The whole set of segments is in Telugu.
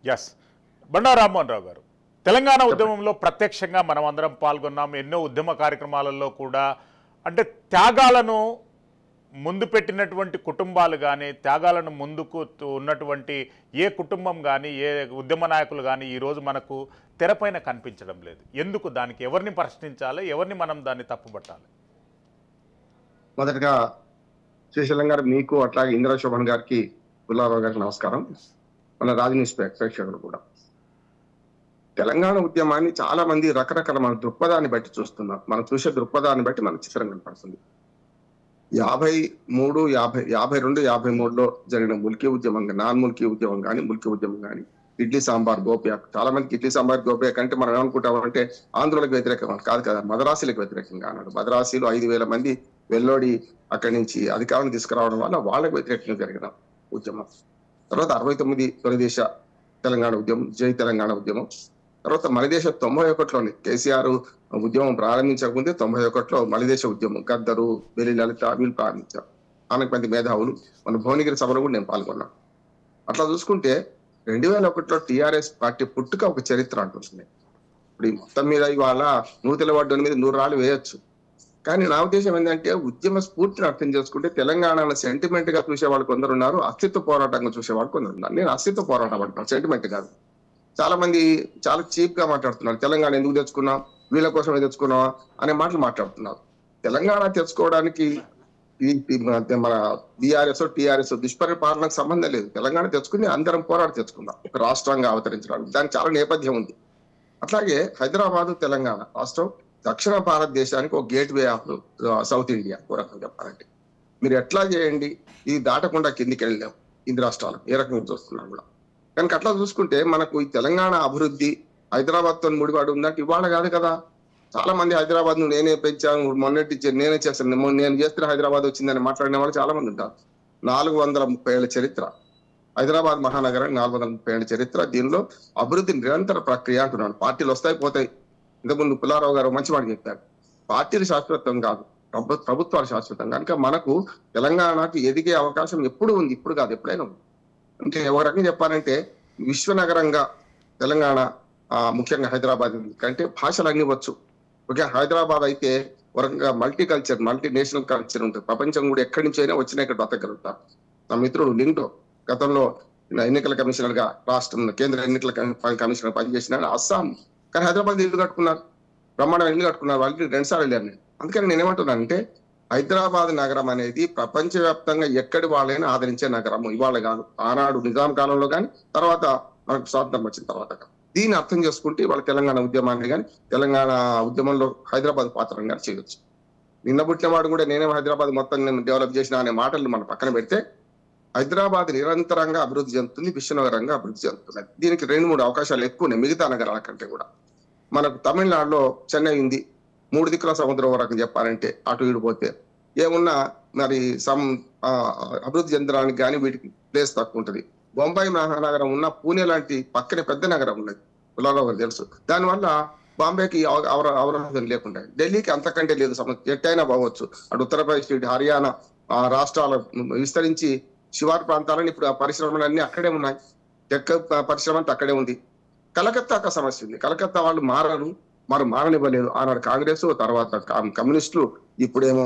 ఎస్. బండా రామ్మోహన్ రావు గారు, తెలంగాణ ఉద్యమంలో ప్రత్యక్షంగా మనం అందరం పాల్గొన్నాం. ఎన్నో ఉద్యమ కార్యక్రమాలలో కూడా అంటే త్యాగాలను ముందు పెట్టినటువంటి కుటుంబాలు కానీ, త్యాగాలను ముందుకు ఉన్నటువంటి ఏ కుటుంబం కానీ, ఏ ఉద్యమ నాయకులు కానీ ఈరోజు మనకు తెరపైన కనిపించడం లేదు. ఎందుకు? దానికి ఎవరిని ప్రశ్నించాలి, ఎవరిని మనం దాన్ని తప్పుపట్టాలి? మొదటగా శ్రీశైలం గారు, మీకు అట్లాగే ఇందిరా శోభన్ గారికి, పుల్లారావు గారికి నమస్కారం. మన రాజనీతి ప్రేక్షకులు కూడా తెలంగాణ ఉద్యమాన్ని చాలా మంది రకరకాల మన దృక్పథాన్ని బట్టి చూస్తున్నారు. మనం చూసే దృక్పథాన్ని బట్టి మన చిత్రం కనపడుతుంది. 52, 53లో జరిగిన ముల్కీ ఉద్యమం, నాన్ ముల్కీ ఉద్యమం కానీ, ముల్కీ ఉద్యమం కానీ, ఇడ్లీ సాంబార్ గోపియాక్, చాలా మందికి ఇడ్లీ సాంబార్ గోపియాక్ అంటే మనం ఏమనుకుంటామంటే ఆంధ్రులకు వ్యతిరేకం కాదు కదా, మద్రాసీలకు వ్యతిరేకంగా అన్నాడు. మద్రాసీలు 5,000 మంది వెల్లోడి అక్కడి నుంచి అధికారం తీసుకురావడం వల్ల వాళ్ళకు వ్యతిరేకంగా జరిగిన ఉద్యమం. తర్వాత 69 తొలిదేశ తెలంగాణ ఉద్యమం, జై తెలంగాణ ఉద్యమం. తర్వాత మలిదేశ 91లోని కేసీఆర్ ఉద్యమం ప్రారంభించకముందే 91లో మలిదేశ ఉద్యమం గద్దరు, బెల్లి లలిత వీళ్ళు ప్రారంభించారు. అనేక మంది మేధావులు, మన భువనగిరి సభలో కూడా నేను పాల్గొన్నాను. అట్లా చూసుకుంటే 2001లో టీఆర్ఎస్ పార్టీ పుట్టుక ఒక చరిత్ర అంటుంది. ఇప్పుడు ఈ మొత్తం మీద ఇవాళ నూతెల వడ్డని మీద 100 రాళ్ళు వేయొచ్చు. కానీ నా ఉద్దేశం ఏంటంటే ఉద్యమ స్ఫూర్తిని అర్థం చేసుకుంటే తెలంగాణలో సెంటిమెంట్ గా చూసేవాళ్ళు కొందరు ఉన్నారు, అస్తిత్వ పోరాటంగా చూసేవాళ్ళు కొందరు ఉన్నారు. నేను అస్తిత్వ పోరాటం అంటున్నాను, సెంటిమెంట్ కాదు. చాలా మంది చాలా చీప్ గా మాట్లాడుతున్నారు. తెలంగాణ ఎందుకు తెచ్చుకున్నాం, వీళ్ళ కోసమే తెచ్చుకున్నావా అనే మాటలు మాట్లాడుతున్నారు. తెలంగాణ తెచ్చుకోవడానికి మన బీఆర్ఎస్ టీఆర్ఎస్ దుష్పరిపాలనకు సంబంధం లేదు. తెలంగాణ తెచ్చుకుని అందరం పోరాడి తెచ్చుకుందాం ఒక రాష్ట్రంగా అవతరించడానికి. దానికి చాలా నేపథ్యం ఉంది. అట్లాగే హైదరాబాద్ తెలంగాణ రాష్ట్రం దక్షిణ భారతదేశానికి ఒక gate way of south India ఒక రకంగా చెప్పాలంటే. మీరు ఎట్లా చేయండి, ఇది దాటకుండా కిందికి వెళ్ళాం ఇది రాష్ట్రాలు ఏ రకంగా చూస్తున్నాం కూడా. కనుక అట్లా చూసుకుంటే మనకు ఈ తెలంగాణ అభివృద్ధి హైదరాబాద్ తో ముడిపడి ఉందంటే ఇవాళ కాదు కదా. చాలా మంది హైదరాబాద్ ను నేనే పెంచాను, మొన్నటి నేనే చేస్తాను, నేను చేస్తే హైదరాబాద్ వచ్చిందని మాట్లాడిన వాళ్ళు చాలా మంది ఉంటారు. 430 ఏళ్ల చరిత్ర హైదరాబాద్ మహానగరానికి, 430 ఏళ్ల చరిత్ర. దీనిలో అభివృద్ధి నిరంతర ప్రక్రియ అంటున్నాను. పార్టీలు వస్తాయి పోతాయి. ఇంతకుముందు పుల్లారావు గారు మంచి మాట చెప్పారు, పార్టీలు శాశ్వతం కాదు, ప్రభుత్వాలు శాశ్వతం. కనుక మనకు తెలంగాణకు ఎదిగే అవకాశం ఎప్పుడు ఉంది, ఇప్పుడు కాదు ఎప్పుడైనా ఉంది. అంటే ఒక రకంగా చెప్పాలంటే విశ్వనగరంగా తెలంగాణ, ముఖ్యంగా హైదరాబాద్ కంటే భాషలు అన్ని వచ్చు. ముఖ్యంగా హైదరాబాద్ అయితే ఒక రకంగా multi culture, multi national culture ఉంటుంది. ప్రపంచం కూడా ఎక్కడి నుంచి అయినా వచ్చినా ఇక్కడ బతకగలుగుతారు. నా మిత్రుడు లింటో గతంలో ఎన్నికల కమిషనర్ గా రాష్ట్రం కేంద్ర ఎన్నికల కమిషనర్ పనిచేసిన అస్సాం, కానీ హైదరాబాద్ ఇల్లు కట్టుకున్నారు, బ్రహ్మాండం ఇల్లు కట్టుకున్నారు. వాళ్ళకి 2 సార్లు వెళ్ళాను నేను. అందుకని నేను ఏమంటున్నానంటే హైదరాబాద్ నగరం అనేది ప్రపంచవ్యాప్తంగా ఎక్కడి వాళ్ళైనా ఆదరించే నగరము. ఇవాళ కాదు, ఆనాడు నిజాం కాలంలో కానీ, తర్వాత మనకు స్వాతంత్రం వచ్చిన తర్వాత కానీ. దీన్ని అర్థం చేసుకుంటే ఇవాళ తెలంగాణ ఉద్యమాన్ని కానీ, తెలంగాణ ఉద్యమంలో హైదరాబాద్ పాత్రను కానీ చేయొచ్చు. నిన్న పుట్టినవాడు కూడా నేనే హైదరాబాద్ మొత్తం నేను డెవలప్ చేసిన అనే మాటలు మనం పక్కన పెడితే హైదరాబాద్ నిరంతరంగా అభివృద్ధి చెందుతుంది, విశ్వనగరంగా అభివృద్ధి చెందుతుంది. దీనికి 2-3 అవకాశాలు ఎక్కువ ఉన్నాయి మిగతా నగరాల కంటే కూడా. మనకు తమిళనాడులో చెన్నై ఉంది, 3 దిక్కుల సముద్రం వరకు చెప్పాలంటే అటు ఇటు పోతే ఏమున్నా మరి అభివృద్ధి చెందడానికి కానీ వీటికి ప్లేస్ తక్కువ ఉంటుంది. బొంబాయి మహానగరం ఉన్న పూణే లాంటి పక్కనే పెద్ద నగరం ఉన్నది, పుల్లారావు గారు తెలుసు. దానివల్ల బాంబేకి అవరోధం లేకుండా, ఢిల్లీకి అంతకంటే లేదు సమస్య, ఎట్టయినా పోవచ్చు. అటు ఉత్తరప్రదేశ్, ఇటు హర్యానా రాష్ట్రాలు విస్తరించి శివారు ప్రాంతాలను ఇప్పుడు ఆ పరిశ్రమలన్నీ అక్కడే ఉన్నాయి. టెక్ పరిశ్రమ అంతా అక్కడే ఉంది. కలకత్తాకు సమస్య ఉంది. కలకత్తా వాళ్ళు మారనివ్వలేదు. ఆనాడు కాంగ్రెస్, తర్వాత కమ్యూనిస్టులు, ఇప్పుడేమో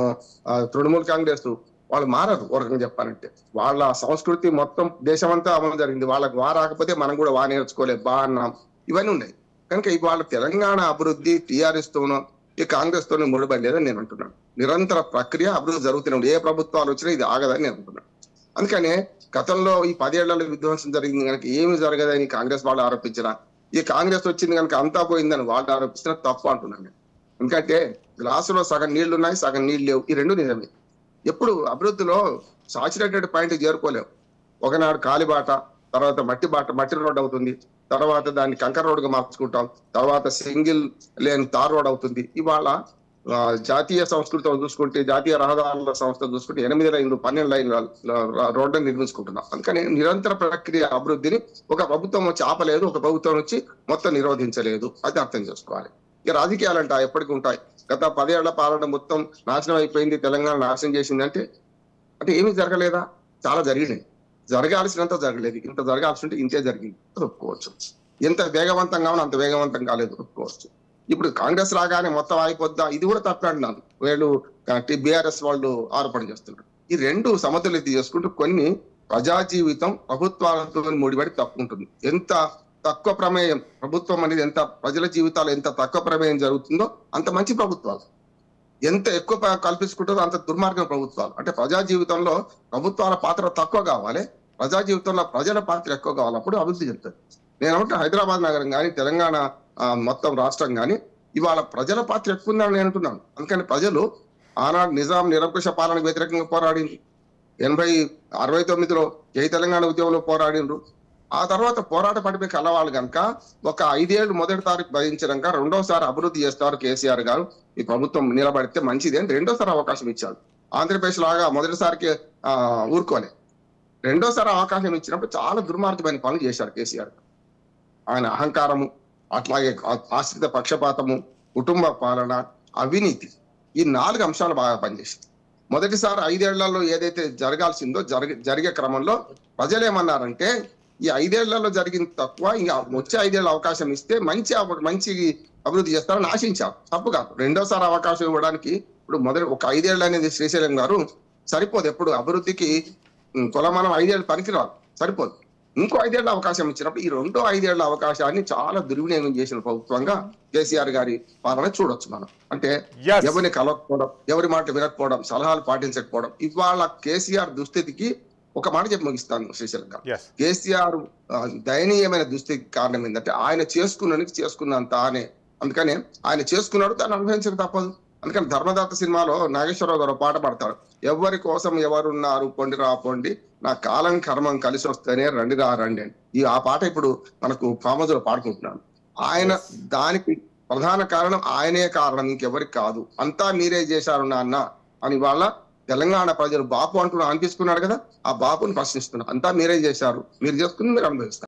తృణమూల్ కాంగ్రెస్, వాళ్ళు మారరు. ఒక రకంగా చెప్పాలంటే వాళ్ళ సంస్కృతి మొత్తం దేశమంతా అమలు జరిగింది. వాళ్ళకు రాకపోతే మనం కూడా నేర్చుకోలేదు, అన్నాం. ఇవన్నీ ఉన్నాయి. కనుక ఇవాళ తెలంగాణ అభివృద్ధి టీఆర్ఎస్ తోనో ఈ కాంగ్రెస్ తోనే ముడిపడలేదని నేను అంటున్నాను. నిరంతర ప్రక్రియ అభివృద్ధి జరుగుతున్నాడు. ఏ ప్రభుత్వాలు వచ్చినా ఇది ఆగదని నేను అంటున్నాను. అందుకనే గతంలో ఈ 10 ఏళ్లలో విధ్వంసం జరిగింది కనుక ఏమి జరగదని కాంగ్రెస్ వాళ్ళు ఆరోపించిన, ఈ కాంగ్రెస్ వచ్చింది కనుక అంతా పోయిందని వాళ్ళు ఆరోపిస్తున్న తప్పు అంటున్నాను నేను. ఎందుకంటే గ్లాసులో సగం నీళ్లు ఉన్నాయి, సగం నీళ్ళు లేవు. ఈ 2 నిజమే. ఎప్పుడు అభివృద్ధిలో సాచురేటెడ్ పాయింట్ చేరుకోలేవు. ఒకనాడు కాలిబాట, తర్వాత మట్టి రోడ్ అవుతుంది, తర్వాత దాన్ని కంకర రోడ్డుగా మార్చుకుంటాం, తర్వాత సింగిల్ లేన్ తార్ రోడ్ అవుతుంది. ఇవాళ జాతీయ సంస్కృతితో చూసుకుంటే, జాతీయ రహదారుల సంస్థ చూసుకుంటే 8 లైన్లు 12 లైన్ల రోడ్లను నిర్మించుకుంటున్నాం. అందుకని నిరంతర ప్రక్రియ అభివృద్ధిని ఒక ప్రభుత్వం వచ్చి ఆపలేదు, ఒక ప్రభుత్వం వచ్చి మొత్తం నిరోధించలేదు. అది అర్థం చేసుకోవాలి. ఇక రాజకీయాలంట ఎప్పటికీ ఉంటాయి. గత 10 ఏళ్ల పాలన మొత్తం నాశనం అయిపోయింది, తెలంగాణ నాశనం చేసింది అంటే ఏమీ జరగలేదా? చాలా జరిగినాయి. జరగాల్సినంత జరగలేదు, ఇంత జరగాల్సి ఉంటే ఇంతే జరిగింది ఒప్పుకోవచ్చు. ఎంత వేగవంతంగా ఉన్నా అంత వేగవంతం కాలేదు ఒప్పుకోవచ్చు. ఇప్పుడు కాంగ్రెస్ లాగానే మొత్తం అయిపోద్దా, ఇది కూడా తప్పే అంటున్నాను. వీళ్ళు బీఆర్ఎస్ వాళ్ళు ఆరోపణ చేస్తున్నారు. ఈ రెండు సమతుల్యత చేసుకుంటూ కొన్ని ప్రజా జీవితం ప్రభుత్వాలతో ముడిపడి తప్పుకుంటుంది. ఎంత తక్కువ ప్రమేయం ప్రభుత్వం అనేది, ఎంత ప్రజల జీవితాలు ఎంత తక్కువ ప్రమేయం జరుగుతుందో అంత మంచి ప్రభుత్వాలు, ఎంత ఎక్కువ కల్పించుకుంటుందో అంత దుర్మార్గం ప్రభుత్వాలు. అంటే ప్రజా జీవితంలో ప్రభుత్వాల పాత్ర తక్కువ కావాలి, ప్రజా జీవితంలో ప్రజల పాత్ర ఎక్కువ కావాలి, అప్పుడు అభివృద్ధి చెందుతుంది. నేను అంటే హైదరాబాద్ నగరం కానీ తెలంగాణ మొత్తం రాష్ట్రం కానీ ఇవాళ ప్రజల పాత్ర ఎక్కువ ఉందని నేను అంటున్నాను. అందుకని ప్రజలు ఆనాడు నిజాం నిరంకుశ పాలనకు వ్యతిరేకంగా పోరాడింది, 69లో జై తెలంగాణ ఉద్యమంలో పోరాడిండ్రు. ఆ తర్వాత పోరాట పడిపోయి కలవాలి కనుక ఒక 5 ఏళ్ళు మొదటి తారీఖు భరించాక రెండోసారి అభివృద్ధి చేస్తారు కేసీఆర్ గారు, ఈ ప్రభుత్వం నిలబడితే మంచిది అని రెండోసారి అవకాశం ఇచ్చాడు. ఆంధ్రప్రదేశ్ లాగా మొదటిసారికి ఊరుకోలే, రెండోసారి అవకాశం ఇచ్చినప్పుడు చాలా దుర్మార్గమైన పనులు చేశారు కేసీఆర్. ఆయన అహంకారము, అట్లాగే ఆశ్రిత పక్షపాతము, కుటుంబ పాలన, అవినీతి, ఈ 4 అంశాలు బాగా పనిచేసింది. మొదటిసారి 5 ఏళ్లలో ఏదైతే జరగాల్సిందో జరిగే క్రమంలో ప్రజలు ఏమన్నారంటే ఈ 5 ఏళ్లలో జరిగింది తక్కువ, ఇంకా వచ్చే 5 ఏళ్ళ అవకాశం ఇస్తే మంచి అభివృద్ధి చేస్తారని ఆశించారు. తప్పు కాదు, రెండోసారి అవకాశం ఇవ్వడానికి ఇప్పుడు ఒక 5 ఏళ్ళు అనేది శ్రీశైలం గారు సరిపోదు. ఎప్పుడు అభివృద్ధికి కొలమానం 5 ఏళ్ళు పనికిరాదు, సరిపోదు. ఇంకో 5 ఏళ్ల అవకాశం ఇచ్చినప్పుడు ఈ రెండో 5 ఏళ్ల అవకాశాన్ని చాలా దుర్వినియోగం చేసిన ప్రభుత్వంగా కేసీఆర్ గారి పాలన చూడొచ్చు మనం. అంటే ఎవరిని కలవకపోవడం, ఎవరి మాట వినకపోవడం, సలహాలు పాటించకపోవడం. ఇవాళ కేసీఆర్ దుస్థితికి ఒక మాట చెప్పి ముగిస్తాను శ్రీశైలం గారు. కేసీఆర్ దయనీయమైన దుస్థితికి కారణం ఏంటంటే ఆయన చేసుకున్నంత అనే, అందుకనే ఆయన చేసుకున్నాడు, దాన్ని అనుభవించక తప్పదు. అందుకని ధర్మదాత సినిమాలో నాగేశ్వరరావు గారు పాట పాడతాడు, ఎవరి కోసం ఎవరున్నారు పొండిరా పొండి, నా కాలం కర్మం కలిసి వస్తేనే రండిరా రండి అని. ఆ పాట ఇప్పుడు మనకు కామజులో పాడుకుంటున్నాను. ఆయన దానికి ప్రధాన కారణం ఆయనే కారణం, ఇంకెవరికి కాదు. అంతా మీరే చేశారు నాన్న అని వాళ్ళ తెలంగాణ ప్రజలు బాపు అంటున్నా అనిపించుకున్నాడు కదా, ఆ బాపుని ప్రశ్నిస్తున్నారు. అంతా మీరే చేశారు, మీరు చేసుకుని మీరు అనుభవిస్తారు.